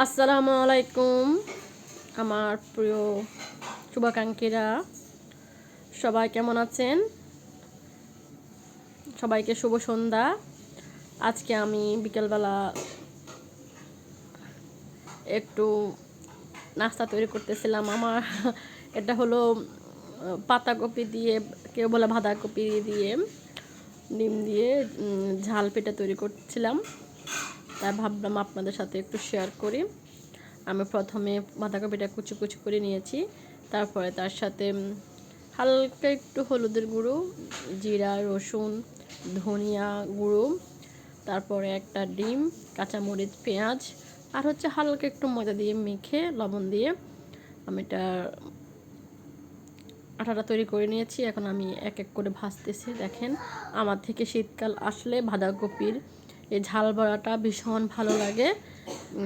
আসসালামু আলাইকুম আমার প্রিয় শুভাকাঙ্ক্ষীরা, সবাই কেমন আছেন? সবাইকে শুভ সন্ধ্যা। আজকে আমি বিকেলবেলা একটু নাস্তা তৈরি করতেছিলাম। আমার এটা হলো পাতাকপি দিয়ে, কেউ বলে বাঁধাকপি দিয়ে, ডিম দিয়ে ঝাল পিঠা তৈরি করছিলাম। তাই ভাবলাম আপনাদের সাথে একটু শেয়ার করি। আমি প্রথমে বাঁধাকপিটা কুচি কুচি করে নিয়েছি, তারপরে তার সাথে হালকা একটু হলুদের গুঁড়ো, জিরা, রসুন, ধনিয়া গুঁড়ো, তারপরে একটা ডিম, কাঁচামরিচ, পেঁয়াজ আর হালকা একটু ময়দা দিয়ে মেখে লবণ দিয়ে আমি এটা আটাটা তৈরি করে নিয়েছি। এখন আমি এক এক করে ভাজতেছি। দেখেন, আমার থেকে শীতকাল আসলে বাঁধাকপির এই ঝাল বড়াটা ভীষণ ভালো লাগে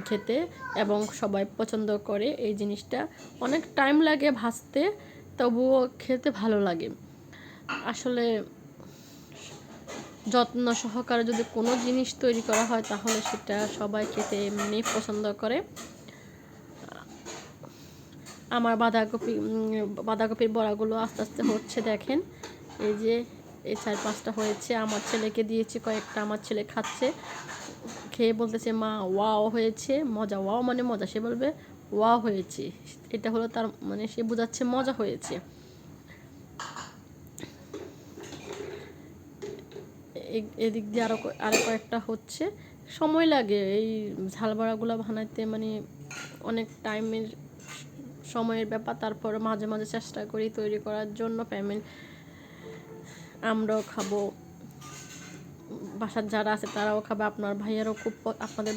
খেতে এবং সবাই পছন্দ করে। এই জিনিসটা অনেক টাইম লাগে ভাজতে, তবুও খেতে ভালো লাগে। আসলে যত্ন সহকারে যদি কোনো জিনিস তৈরি করা হয় তাহলে সেটা সবাই খেতে এমনি পছন্দ করে। আমার বাঁধাকপির বড়াগুলো আস্তে আস্তে হচ্ছে। দেখেন, এই যে এই 4-5টা হয়েছে। আমার ছেলেকে দিয়েছি কয়েকটা, আমার ছেলে খাচ্ছে, খেয়ে বলতেছে মা ওয়াও হয়েছে, মজা। ওয়াও মানে মজা, সে বলবে ওয়াও হয়েছে, এটা হলো তার মানে সে বোঝাচ্ছে মজা হয়েছে। এদিক দিয়ে আরো কয়েকটা হচ্ছে। সময় লাগে এই ঝাল বড়াগুলো বানাইতে, মানে অনেক সময়ের ব্যাপার। তারপরে মাঝে মাঝে চেষ্টা করি তৈরি করার জন্য। আমরাও খাবো, বাসার যারা আছে তারাও খাবে, আপনাদের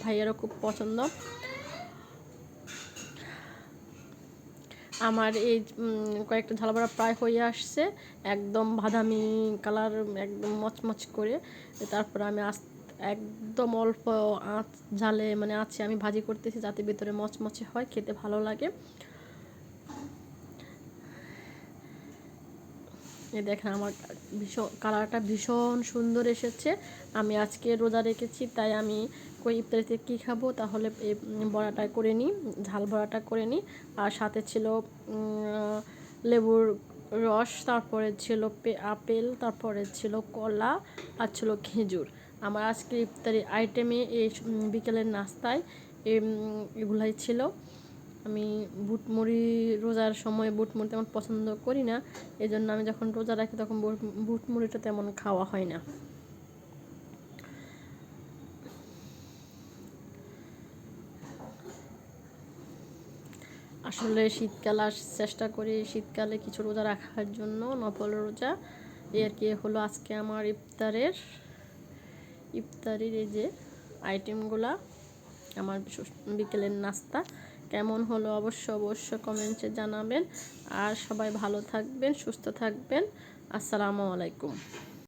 ভাইয়ারও খুব পছন্দ। আমার এই কয়েকটা ঝাল বড়া প্রায় হয়ে আসছে, একদম বাদামি কালার, একদম মচমচ করে। তারপর আমি একদম অল্প ঝালে মানে আছে আমি ভাজি করতেছি, যাতে ভিতরে মচমচে হয়, খেতে ভালো লাগে। এই দেখেন, আমার কালারটা ভীষণ সুন্দর এসেছে। আমি আজকে রোজা রেখেছি, তাই আমি ইফতারিতে কী খাবো, তাহলে এই বড়াটা করে নিই, ঝাল বড়াটা করে নিই। আর সাথে ছিল লেবুর রস, তারপরে ছিল আপেল, তারপরে ছিল কলা, আর ছিল খেজুর। আমার আজকে ইফতারি আইটেমে এই বিকেলের নাস্তায় এগুলাই ছিল। আমি বুটমুড়ি, রোজার সময় বুটমুড়ি তেমন পছন্দ করি না, এই জন্য আমি যখন রোজা রাখি তখন বুটমুড়িটা তেমন খাওয়া হয় না। আসলে শীতকাল চেষ্টা করি শীতকালে কিছু রোজা রাখার জন্য, নফল রোজা। এই আর কি হলো আজকে আমার ইফতারির এই যে আইটেমগুলা, আমার বিকেলের নাস্তা। কেমন হলো অবশ্য কমেন্টে জানাবেন। আর সবাই ভালো থাকবেন, সুস্থ থাকবেন। আসসালামু আলাইকুম।